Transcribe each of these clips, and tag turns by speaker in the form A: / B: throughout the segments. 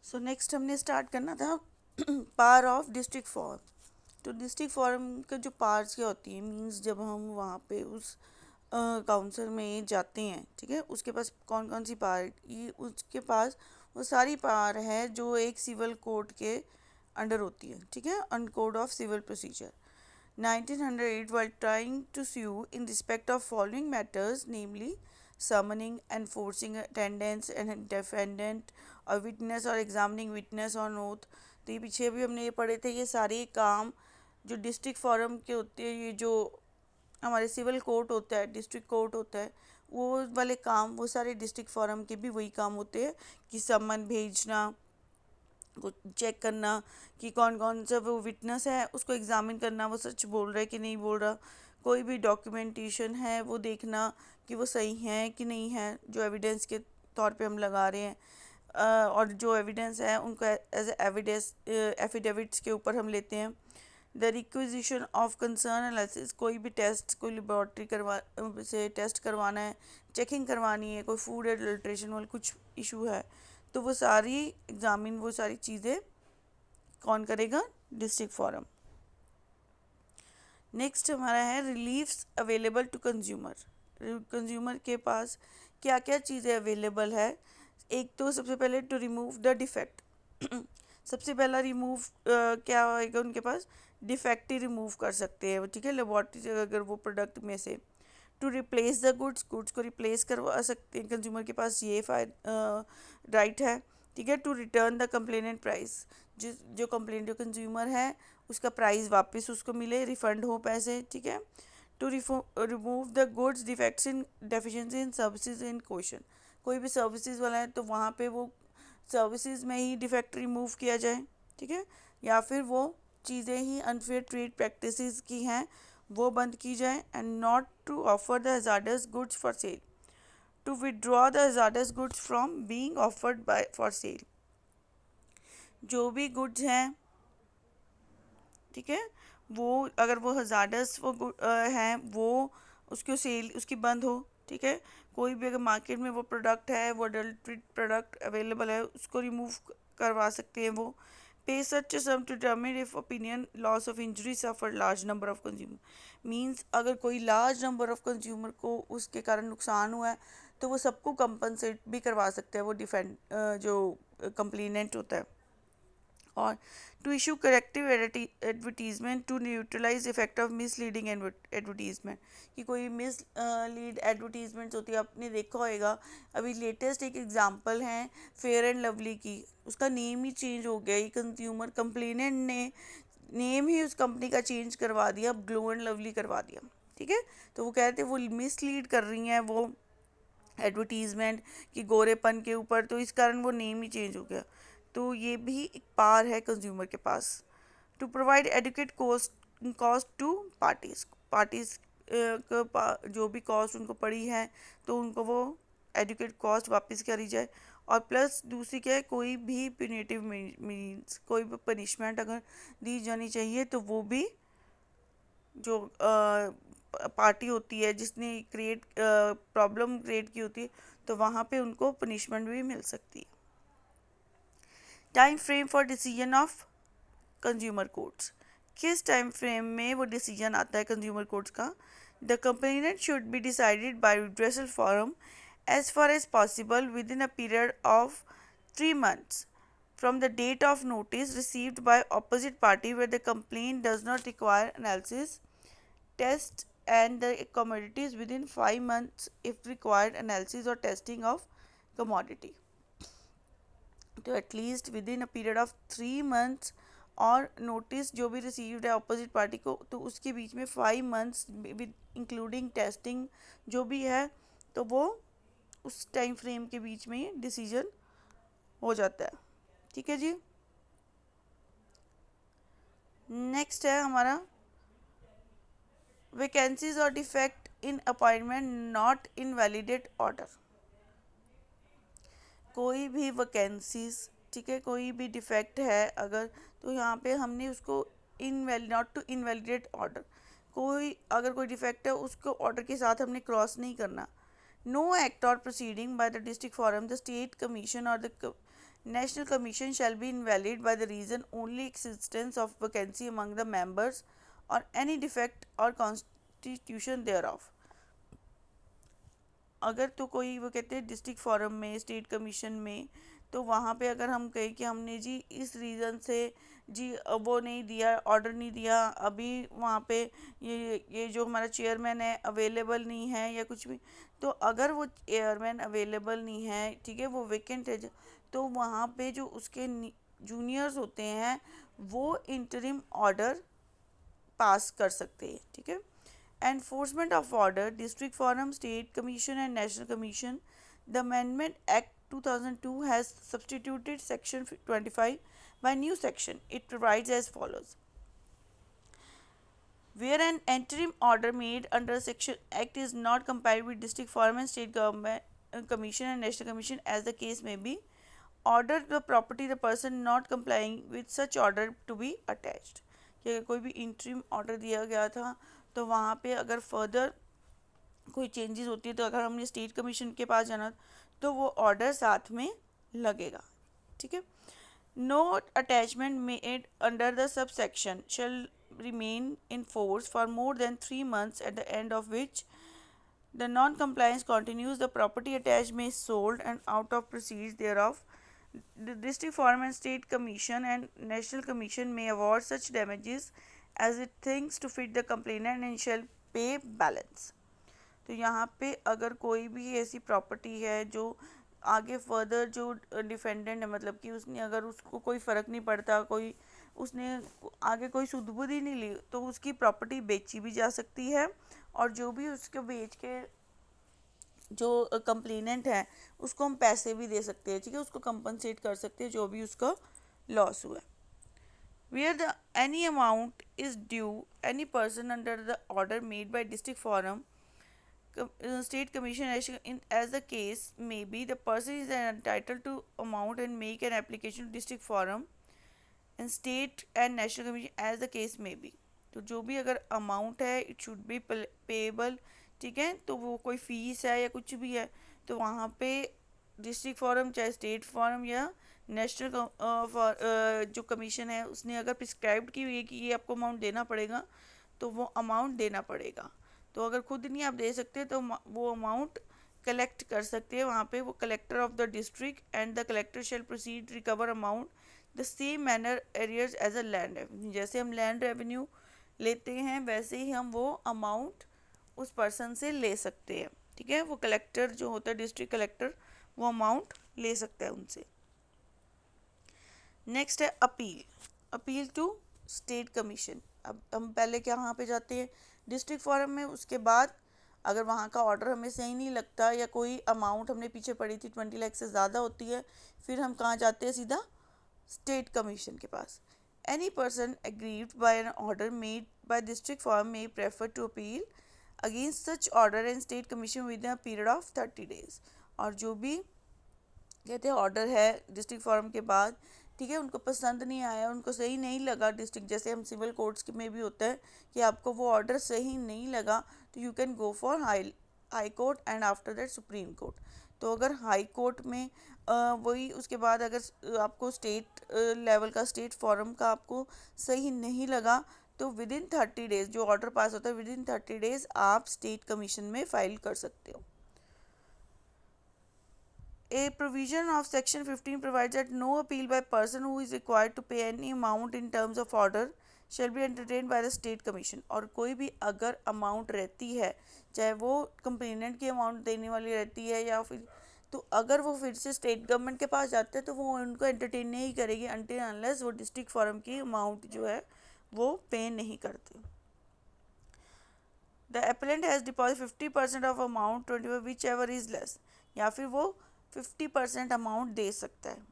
A: So next हमने start करना था पावर ऑफ डिस्ट्रिक्ट फॉर्म। तो डिस्ट्रिक्ट फॉर्म का जो पार्ट्स क्या होती है, मींस जब हम वहाँ पे उस काउंसिल में जाते हैं, ठीक है, उसके पास कौन कौन सी पावर, ये उसके पास वो सारी पावर है जो एक सिविल कोड के अंडर होती है, ठीक है, on code of civil procedure 1908 while trying to sue in respect of following matters, namely summoning, enforcing attendance and defendant or witness or examining witness on oath। तो ये पीछे भी हमने ये पढ़े थे, ये सारे काम जो डिस्ट्रिक्ट फॉरम के होते हैं, ये जो हमारे सिविल कोर्ट होता है, डिस्ट्रिक्ट कोर्ट होता है, वो वाले काम, वो सारे डिस्ट्रिक्ट फॉरम के भी वही काम होते हैं कि समन भेजना, को चेक करना कि कौन कौन सा वो विटनेस है, उसको एग्ज़ामिन करना, वो सच बोल रहा है कि नहीं बोल रहा, कोई भी डॉक्यूमेंटेशन है वो देखना कि वो सही है कि नहीं है, जो एविडेंस के तौर पे हम लगा रहे हैं, और जो एविडेंस है उनको एज एविडेंस एफिडेविट्स के ऊपर हम लेते हैं। The requisition of concern analysis, कोई भी टेस्ट, कोई लेबॉर्ट्री से टेस्ट करवाना है, चेकिंग करवानी है, कोई फूड एडल्ट्रेशन वाला कुछ इशू है, तो वो सारी एग्जामिन, वो सारी चीज़ें कौन करेगा, डिस्ट्रिक्ट फॉरम। नेक्स्ट हमारा है reliefs available to consumer. Consumer के पास क्या क्या चीज़ें अवेलेबल है। एक तो सबसे पहले टू रिमूव द डिफेक्ट सबसे पहला रिमूव क्या होएगा उनके पास, डिफेक्ट ही रिमूव कर सकते हैं, ठीक है, लेबॉर्ट्री से अगर वो प्रोडक्ट में से। To replace the goods, goods को रिप्लेस करवा सकते हैं, कंज्यूमर के पास ये राइट है, ठीक है। To return the complainant price, जो कंप्लेंट जो कंज्यूमर है उसका प्राइस वापस उसको मिले, रिफंड हो पैसे, ठीक है। To remove the goods defects in deficiency in services in question, कोई भी सर्विसेज वाला है तो वहाँ पे वो सर्विसेज में ही डिफेक्ट रिमूव किया जाए, ठीक है, या फिर वो चीज़ें ही अनफेयर ट्रेड प्रैक्टिसेस की हैं वो बंद की जाए। And not to offer the hazardous goods for sale, to withdraw the hazardous goods from being offered by for sale, जो भी गुड्स हैं, ठीक है, वो अगर वो हजार्डस वो हैं वो उसको सेल उसकी बंद हो, ठीक है। कोई भी अगर मार्केट में वो प्रोडक्ट है, वो अडल्ट्रेटेड प्रोडक्ट अवेलेबल है, उसको रिमूव करवा सकते हैं वो। Pay such sum to determine if opinion loss of injury suffer large number of consumer, means अगर कोई लार्ज नंबर ऑफ कंज्यूमर को उसके कारण नुकसान हुआ है तो वो सबको कंपनसेट भी करवा सकते हैं वो डिफेंड जो कंप्लेनेंट होता है। और to issue corrective advertisement to neutralise effect of misleading advertisement, कि कोई मिस लीड एडवर्टीजमेंट्स होती है, आपने देखा होगा। अभी लेटेस्ट एक एग्जांपल है फेयर एंड लवली की, उसका नेम ही चेंज हो गया, ये कंज्यूमर कंप्लेनेंट ने नेम ही उस कंपनी का चेंज करवा दिया, ग्लो एंड लवली करवा दिया, ठीक है। तो वो कहते हैं वो मिसलीड कर रही हैं वो एडवर्टीजमेंट कि गोरेपन के ऊपर, तो इस कारण वो नेम ही चेंज हो गया। तो ये भी एक पार है कंज्यूमर के पास। To provide adequate cost to parties, parties जो भी कॉस्ट उनको पड़ी है तो उनको वो एडुकेट कॉस्ट वापस करी जाए। और प्लस दूसरी क्या है, कोई भी पिनेटिव मीन्स कोई भी पनिशमेंट अगर दी जानी चाहिए तो वो भी जो पार्टी होती है जिसने प्रॉब्लम क्रिएट की होती है तो वहाँ पे उनको पनिशमेंट भी मिल सकती है। Time frame for decision of consumer courts, किस टाइम फ्रेम में वो डिसीजन आता है कंज्यूमर कोर्ट्स का। The complainant should be decided by redressal forum as far as possible within a period of 3 months from the date of notice received by opposite party where the complaint does not require analysis, test and the commodities within 5 months if required analysis or testing of commodity, तो at least with in a period of 3 months, और notice जो भी received है opposite party को तो उसके बीच में 5 months with including testing जो भी है, तो वो उस टाइम फ्रेम के बीच में ही डिसीजन हो जाता है, ठीक है जी। नेक्स्ट है हमारा वैकेंसीज और defect in appointment not invalidate order, कोई भी वैकेंसीज, ठीक है, कोई भी डिफेक्ट है अगर, तो यहाँ पे हमने उसको नॉट टू इनवैलिडेट ऑर्डर, कोई अगर कोई डिफेक्ट है उसको ऑर्डर के साथ हमने क्रॉस नहीं करना। नो एक्ट और proceeding by the district forum the state commission और the national commission shall be invalid by the reason only existence of vacancy among the members or any defect or constitution thereof. अगर तो कोई वो कहते हैं district forum में state commission में, तो वहाँ पे अगर हम कहें कि हमने जी इस रीज़न से जी वो नहीं दिया, ऑर्डर नहीं दिया, अभी वहाँ पे ये जो हमारा चेयरमैन है अवेलेबल नहीं है या कुछ भी, तो अगर वो चेयरमैन अवेलेबल नहीं है, ठीक है, वो वेकेंट है, तो वहाँ पे जो उसके जूनियर्स होते हैं वो इंटरिम ऑर्डर पास कर सकते हैं, ठीक है. Enforcement of order, District Forum, State Commission and National Commission. The Amendment Act 2002 has substituted Section 25 by new section. It provides as follows. Where an interim order made under Section Act is not complied with District Forum and State Government Commission and National Commission as the case may be, order the property the person not complying with such order to be attached. कि अगर कोई भी interim order दिया गया था तो वहाँ पे अगर फर्दर कोई चेंजेस होती है तो अगर हमने स्टेट कमीशन के पास जाना तो वो ऑर्डर साथ में लगेगा, ठीक है. No attachment made under the sub section shall remain in force for more than 3 months at the end of which the non-compliance continues. The property attached may sold and out of proceeds thereof. The District Forum and State Commission and National Commission may award such damages as it thinks to fit the complainant and shall pay balance. तो यहाँ पे अगर कोई भी ऐसी property है जो आगे फर्दर जो डिफेंडेंट है, मतलब कि उसने अगर उसको कोई फ़र्क नहीं पड़ता, कोई उसने आगे कोई सुध बुध ही नहीं ली, तो उसकी प्रॉपर्टी बेची भी जा सकती है और जो भी उसको बेच के जो कंप्लेनेंट है उसको हम पैसे भी दे सकते हैं, ठीक है, उसको कंपनसेट कर सकते हैं जो भी उसका लॉस हुआ है. Where the any amount is due any person under the order made by district forum, state commission as the case may be, the person is entitled to amount and make an application to district forum and state and national commission as the case may be. तो जो भी अगर amount है it should be payable, ठीक है, तो वो कोई फीस है या कुछ भी है तो वहाँ पे डिस्ट्रिक्ट फॉरम चाहे स्टेट फॉरम या नेशनल जो कमीशन है उसने अगर प्रिस्क्राइब्ड की हुई है कि ये आपको अमाउंट देना पड़ेगा तो वो अमाउंट देना पड़ेगा. तो अगर खुद नहीं आप दे सकते तो वो अमाउंट कलेक्ट कर सकते हैं वहाँ पे वो collector of the district and the collector shall proceed recover amount the same manner arrears as a land revenue. जैसे हम लैंड रेवेन्यू लेते हैं वैसे ही हम वो अमाउंट उस पर्सन से ले सकते हैं, ठीक है. वो कलेक्टर जो होता है डिस्ट्रिक्ट कलेक्टर वो अमाउंट ले सकता है उनसे. नेक्स्ट है अपील टू स्टेट कमीशन. अब हम पहले कहाँ पे जाते हैं डिस्ट्रिक्ट फोरम में, उसके बाद अगर वहाँ का ऑर्डर हमें सही नहीं लगता या कोई अमाउंट हमने पीछे पड़ी थी 20 लाख से ज़्यादा होती है, फिर हम कहाँ जाते हैं सीधा स्टेट कमीशन के पास. Any person aggrieved by an order made by district forum may prefer to appeal against such order and state commission with a period of 30 days. और जो भी कहते हैं ऑर्डर है डिस्ट्रिक्ट फोरम के बाद, ठीक है, उनको पसंद नहीं आया, उनको सही नहीं लगा डिस्ट्रिक्ट, जैसे हम सिविल कोर्ट्स में भी होता है कि आपको वो ऑर्डर सही नहीं लगा तो you can go for high court and after that supreme court. तो अगर हाई कोर्ट में वही उसके बाद अगर आपको स्टेट लेवल का स्टेट फोरम का आपको सही नहीं लगा तो विद इन 30 days जो ऑर्डर पास होता है विद इन 30 days आप स्टेट कमीशन में फाइल कर सकते हो. A provision of section 15 provides that no appeal by person who is required to pay any amount in terms of order shall be entertained by the state commission. और कोई भी अगर amount रहती है चाहे वो कंप्लेनेंट की अमाउंट देने वाली रहती है या फिर तो अगर वो फिर से स्टेट गवर्नमेंट के पास जाते हैं तो वो उनको एंटरटेन नहीं करेगी अनटिल अनलेस वो डिस्ट्रिक्ट फोरम की अमाउंट जो है वो पे नहीं करते. The appellant has deposit 50% of amount 25 which ever is less, या फिर वो 50% अमाउंट दे सकता है.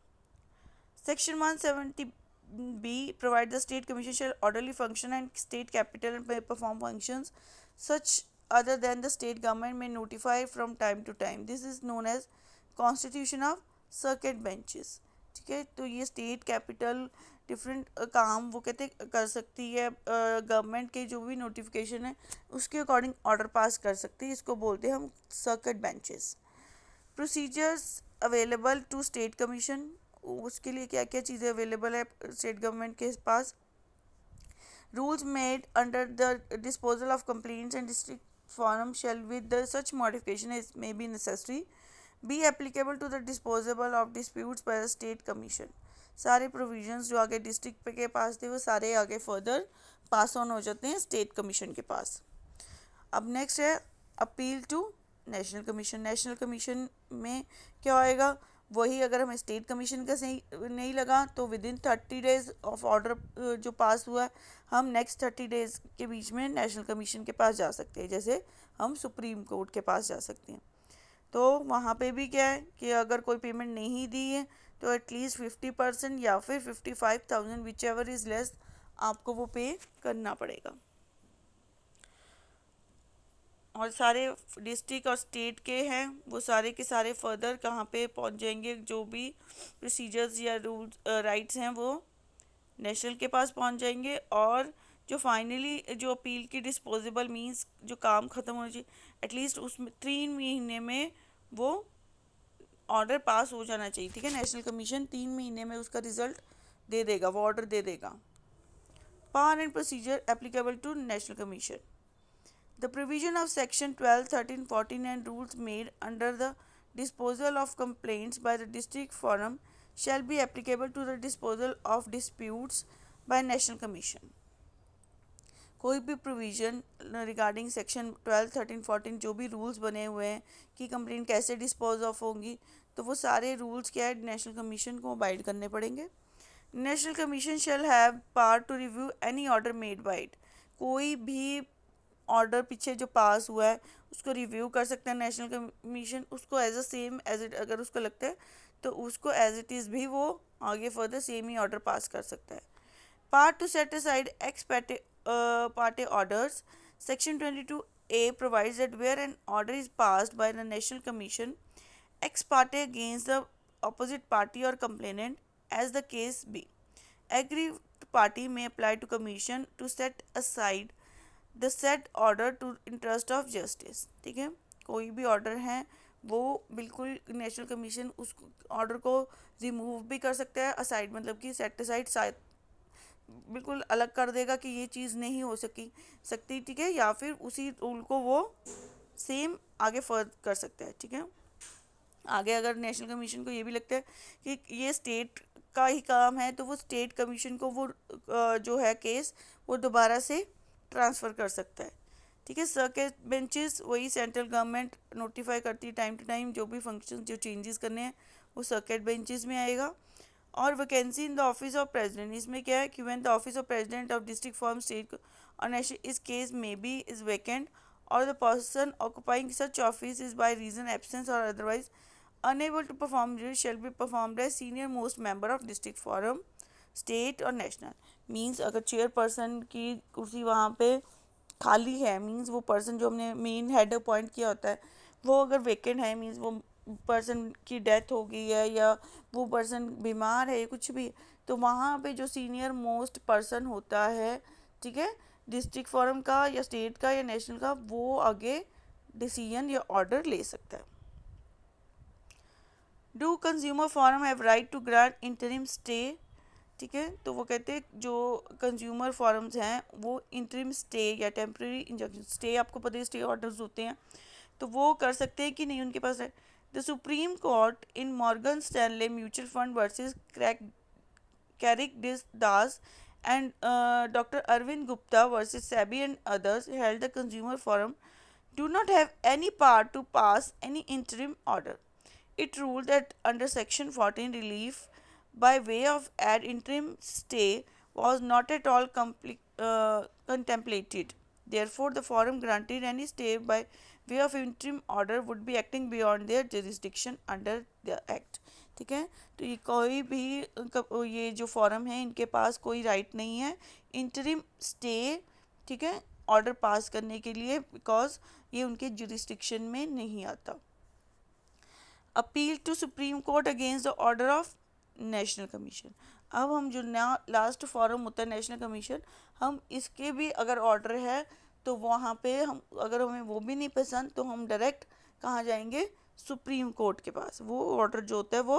A: Section 170B provide the state commission shall orderly function and state capital and perform functions such other than the state government में notify from time to time. This is known as constitution of circuit benches, ठीक है. तो ये state capital different काम वो कहते कर सकती है गवर्नमेंट के जो भी नोटिफिकेशन है उसके अकॉर्डिंग ऑर्डर पास कर सकती है, इसको बोलते हैं हम circuit benches. Procedures available to state commission. उसके लिए क्या क्या चीज़ें अवेलेबल है स्टेट गवर्नमेंट के पास। Rules made under the disposal of complaints and district forum shall with the such modification as may be necessary be applicable to the disposal of disputes by the state commission। सारे provisions जो आगे district के पास थे वो सारे आगे further pass on हो जाते हैं स्टेट कमीशन के पास। अब नेक्स्ट है appeal to national commission. National commission में क्या होएगा, वही अगर हमें स्टेट कमीशन का सही नहीं लगा तो with in 30 days of order जो पास हुआ है हम नेक्स्ट 30 डेज के बीच में नेशनल कमीशन के पास जा सकते हैं, जैसे हम सुप्रीम कोर्ट के पास जा सकते हैं। तो वहाँ पे भी क्या है कि अगर कोई पेमेंट नहीं दी है तो एटलीस्ट 50% या फिर 55,000 विच एवर इज़ लेस आपको वो पे करना पड़ेगा। और सारे डिस्ट्रिक्ट और स्टेट के हैं वो सारे के सारे फर्दर कहाँ पे पहुँच जाएंगे, जो भी प्रोसीजर्स या रूल्स राइट्स हैं वो नेशनल के पास पहुँच जाएंगे। और जो फाइनली जो अपील की डिस्पोजेबल मींस जो काम ख़त्म होना चाहिए एटलीस्ट उसमें 3 महीने में वो ऑर्डर पास हो जाना चाहिए। ठीक है, नेशनल कमीशन 3 महीने में उसका रिजल्ट दे देगा, वो ऑर्डर दे देगा। Power and procedure applicable to national commission. The provision of section 12, 13, 14 and rules made under the disposal of complaints by the district forum shall be applicable to the disposal of disputes by national commission। कोई भी provision regarding section 12, 13, 14 जो भी rules बने हुए हैं कि complaint कैसे dispose of होंगी, तो वो सारे रूल्स क्या है नेशनल कमीशन को अबाइड करने पड़ेंगे। National commission shall have power to review any order made by it. कोई भी ऑर्डर पीछे जो पास हुआ है उसको रिव्यू कर सकता है नेशनल कमीशन, उसको as a same as it अगर उसको लगता है तो उसको एज इट इज़ भी वो आगे फर्दर सेम ही ऑर्डर पास कर सकता है। Part two set aside x parte orders। Section 22A provides that where an order is passed by the National Commission ex parte against the opposite party or complainant as the case be, aggrieved party may apply to Commission to set aside the set order to interest of justice. ठीक है, कोई भी order है वो बिल्कुल national commission उस order को remove भी कर सकता है, असाइड मतलब कि सेट असाइड शायद बिल्कुल अलग कर देगा कि ये चीज़ नहीं हो सकती। ठीक है, या फिर उसी रूल को वो सेम आगे फर्द कर सकता है। ठीक है, आगे अगर नेशनल कमीशन को ये भी लगता है कि ये स्टेट का ही काम है तो वो स्टेट कमीशन को वो जो है केस वो दोबारा से ट्रांसफ़र कर सकता है। ठीक है, सर्किट बेंचेस वही सेंट्रल गवर्नमेंट नोटिफाई करती है टाइम टू टाइम, जो भी फंक्शन जो चेंजेस करने हैं वो सर्किट बेंचेस में आएगा। और vacancy in the office of president, इसमें क्या है कि when the office of president of district forum state और national as case may be is vacant और the person occupying such office is by reason absence और otherwise unable to perform duties shall be performed by senior most member of district forum state और national. Means अगर chairperson की कुर्सी वहाँ पे खाली है, मींस वो पर्सन जो हमने मेन हेड अपॉइंट किया होता है वो अगर वेकेंट है, मींस वो पर्सन की डेथ हो गई है या वो पर्सन बीमार है कुछ भी, तो वहाँ पे जो सीनियर मोस्ट पर्सन होता है, ठीक है, डिस्ट्रिक्ट फोरम का या स्टेट का या नेशनल का, वो आगे डिसीजन या ऑर्डर ले सकता है। Do consumer forum have right to grant interim stay. ठीक है, तो वो कहते हैं जो कंज्यूमर फोरम्स हैं वो इंटरिम स्टे या टेम्प्रेरी इंजंक्शन स्टे, आपको पता है स्टे ऑर्डर्स होते हैं, तो वो कर सकते हैं कि नहीं उनके पास है। The supreme court in Morgan Stanley mutual fund versus Carrick Das and Dr. Arvind Gupta versus SEBI and others held the consumer forum do not have any power to pass any interim order. It ruled that under section 14 relief by way of ad interim stay was not at all contemplated. Therefore, the forum granted any stay by way of interim order would be acting beyond their jurisdiction under the act. ठीक है, तो ये कोई भी ये जो forum है इनके पास कोई राइट नहीं है इंटरिम स्टे, ठीक है, ऑर्डर पास करने के लिए, बिकॉज ये उनके जुरिस्डिक्शन में नहीं आता। Appeal to supreme court against the order of national commission. अब हम जो नया लास्ट फॉरम होता है नेशनल कमीशन, हम इसके भी अगर ऑर्डर है तो वहाँ पे हम अगर हमें वो भी नहीं पसंद तो हम डायरेक्ट कहाँ जाएंगे, सुप्रीम कोर्ट के पास। वो ऑर्डर जो होता है वो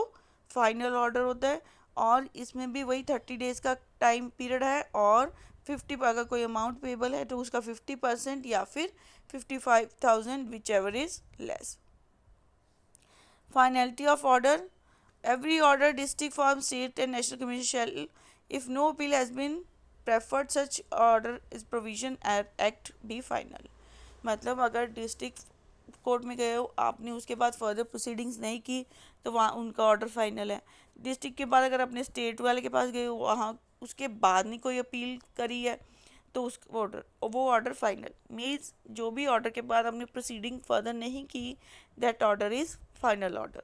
A: फाइनल ऑर्डर होता है, और इसमें भी वही 30 डेज का टाइम पीरियड है, और 50 अगर कोई अमाउंट पेबल है तो उसका 50% या फिर 55,000 विच ever is less. Finality of order. Every order district farm state and national commission shall, if no appeal has been preferred, such order is provision act be final. मतलब अगर डिस्ट्रिक्ट कोर्ट में गए हो आपने, उसके बाद फर्दर प्रोसीडिंग्स नहीं की, तो वहाँ उनका ऑर्डर फाइनल है. डिस्ट्रिक्ट के बाद अगर अपने स्टेट वाले के पास गए हो, वहाँ उसके बाद नहीं कोई अपील करी है, तो उस वो ऑर्डर फाइनल. मीन्स जो भी ऑर्डर के बाद हमने प्रोसीडिंग फर्दर नहीं की, that order is final order.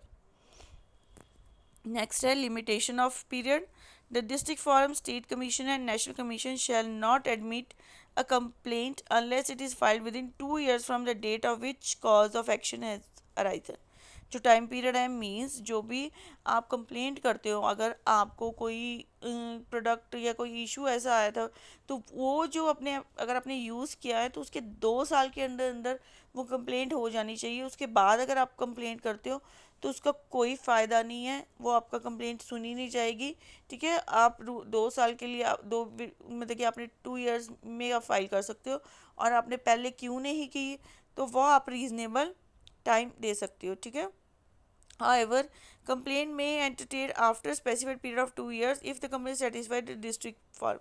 A: Next है limitation of period. The district forum, state commission and national commission shall not admit a complaint unless it is filed within 2 years from the date of which cause of action has arisen. जो time period है means जो भी आप complaint करते हो, अगर आपको कोई प्रोडक्ट या कोई इशू ऐसा आया था, तो वो जो अपने अगर आपने यूज़ किया है तो उसके 2 साल के अंदर अंदर वो कंप्लेंट हो जानी चाहिए. उसके बाद अगर आप कंप्लेंट करते हो तो उसका कोई फ़ायदा नहीं है, वो आपका कंप्लेंट सुनी नहीं जाएगी. ठीक है, आप 2 साल के लिए मतलब कि आपने 2 ईयर्स में आप फाइल कर सकते हो, और आपने पहले क्यों नहीं की तो वो आप रीज़नेबल टाइम दे सकते हो. ठीक है. However, complaint may entertain after specified period of 2 years if the company is satisfied with district form.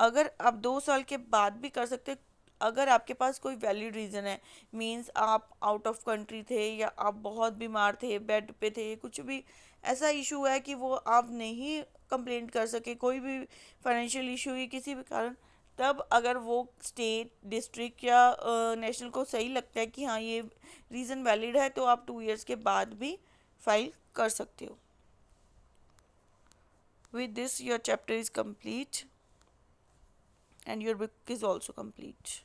A: अगर आप 2 साल के बाद भी कर सकते हैं अगर आपके पास कोई वैलिड रीज़न है. मींस आप आउट ऑफ कंट्री थे, या आप बहुत बीमार थे, बेड पे थे, कुछ भी ऐसा इशू है कि वो आप नहीं कंप्लेंट कर सके, कोई भी फाइनेंशियल इशू या किसी भी कारण, तब अगर वो स्टेट, डिस्ट्रिक्ट या नेशनल को सही लगता है कि हाँ ये रीज़न वैलिड है, तो आप 2 ईयर्स के बाद भी फाइल कर सकते हो. With this your chapter is complete and your book is also complete.